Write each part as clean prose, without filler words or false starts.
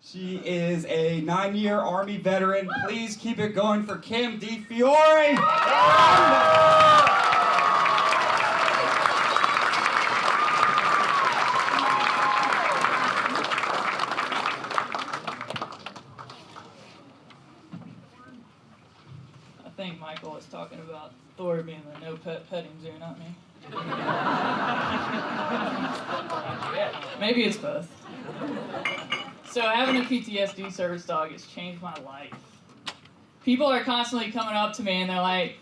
She is a 9-year Army veteran. Please keep it going for Kim DeFiori. I think Michael was talking about Thor being the no pet petting zoo, not me. Maybe it's both. So having a PTSD service dog has changed my life. People are constantly coming up to me and they're like,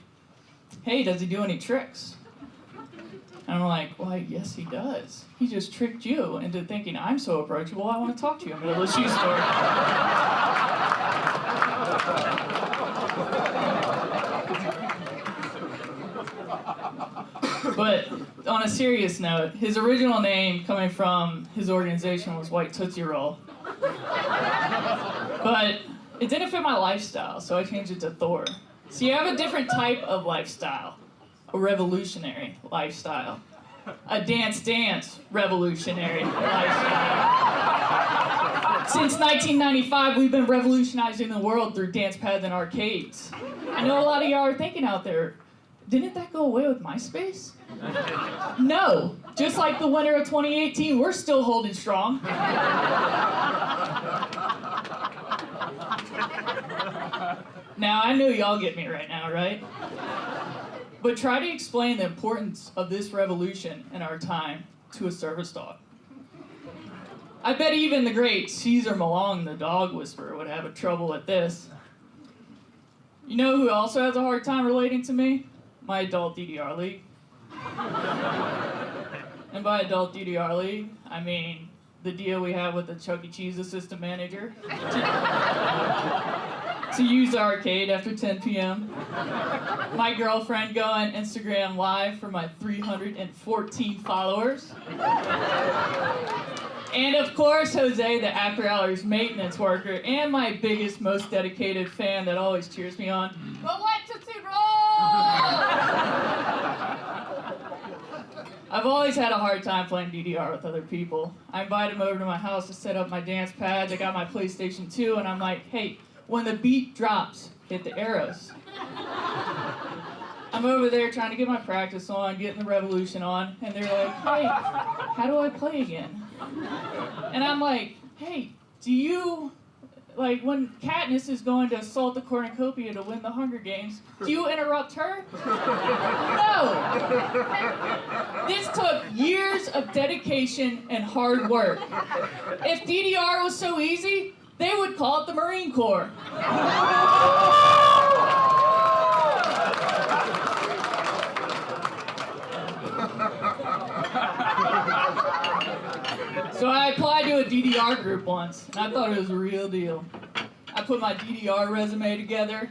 hey, does he do any tricks? And I'm like, why, yes he does. He just tricked you into thinking I'm so approachable, I want to talk to you in the middle of the shoe store. But on a serious note, his original name coming from his organization was White Tootsie Roll. But it didn't fit my lifestyle, so I changed it to Thor. So you have a different type of lifestyle, a revolutionary lifestyle, a dance revolutionary lifestyle. Since 1995, we've been revolutionizing the world through dance pads and arcades. I know a lot of y'all are thinking out there, didn't that go away with MySpace? No, just like the winter of 2018, we're still holding strong. Now, I know y'all get me right now, right? But try to explain the importance of this revolution in our time to a service dog. I bet even the great Caesar Malong, the dog whisperer, would have trouble with this. You know who also has a hard time relating to me? My adult DDR league. And by adult DDR league, I mean the deal we have with the Chuck E. Cheese assistant manager to use the arcade after 10 p.m. My girlfriend go on Instagram Live for my 314 followers. And of course, Jose, the after hours maintenance worker, and my biggest, most dedicated fan that always cheers me on, the White Tootsie Roll! I've always had a hard time playing DDR with other people. I invite them over to my house to set up my dance pads. I got my PlayStation 2, and I'm like, hey, when the beat drops, hit the arrows. I'm over there trying to get my practice on, getting the revolution on, and they're like, hey, how do I play again? And I'm like, hey, do you, like when Katniss is going to assault the cornucopia to win the Hunger Games, do you interrupt her? No! This took years of dedication and hard work. If DDR was so easy, they would call it the Marine Corps. So I applied to a DDR group once, and I thought it was a real deal. I put my DDR resume together,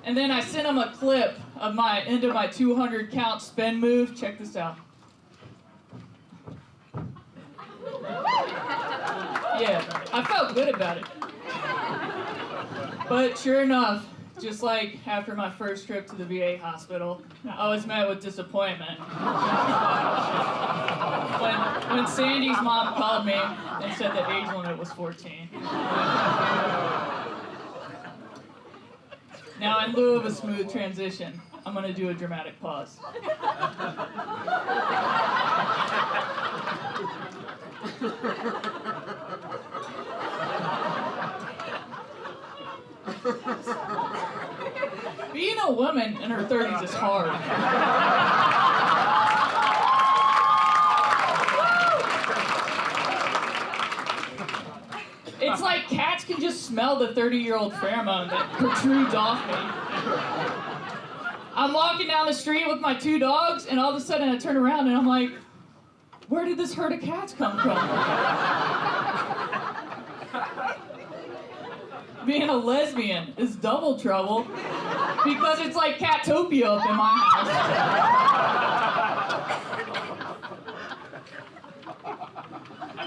and then I sent them a clip of my 200 count spin move. Check this out. Yeah, I felt good about it. But sure enough, just like after my first trip to the VA hospital, I was met with disappointment. When Sandy's mom called me and said the age limit was 14. Now, in lieu of a smooth transition, I'm going to do a dramatic pause. Being a woman in her 30s is hard. It's like cats can just smell the 30-year-old pheromone that protrudes off me. I'm walking down the street with my 2 dogs, and all of a sudden I turn around and I'm like, where did this herd of cats come from? Being a lesbian is double trouble because it's like Catopia up in my house.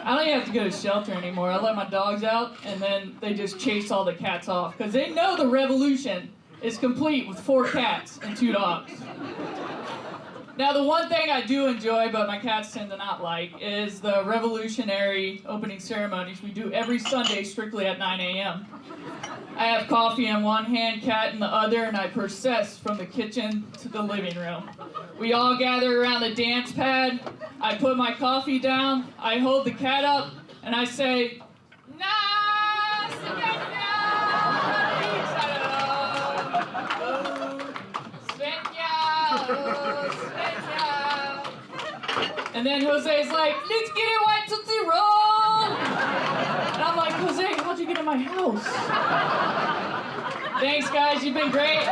I don't even have to go to shelter anymore. I let my dogs out, and then they just chase all the cats off because they know the revolution is complete with 4 cats and 2 dogs. Now, the one thing I do enjoy, but my cats tend to not like, is the revolutionary opening ceremonies we do every Sunday strictly at 9 a.m. I have coffee in one hand, cat in the other, and I process from the kitchen to the living room. We all gather around the dance pad. I put my coffee down, I hold the cat up, and I say, and then Jose's like, let's get it white tootsie roll! And I'm like, Jose, how'd you get in my house? Thanks, guys, you've been great.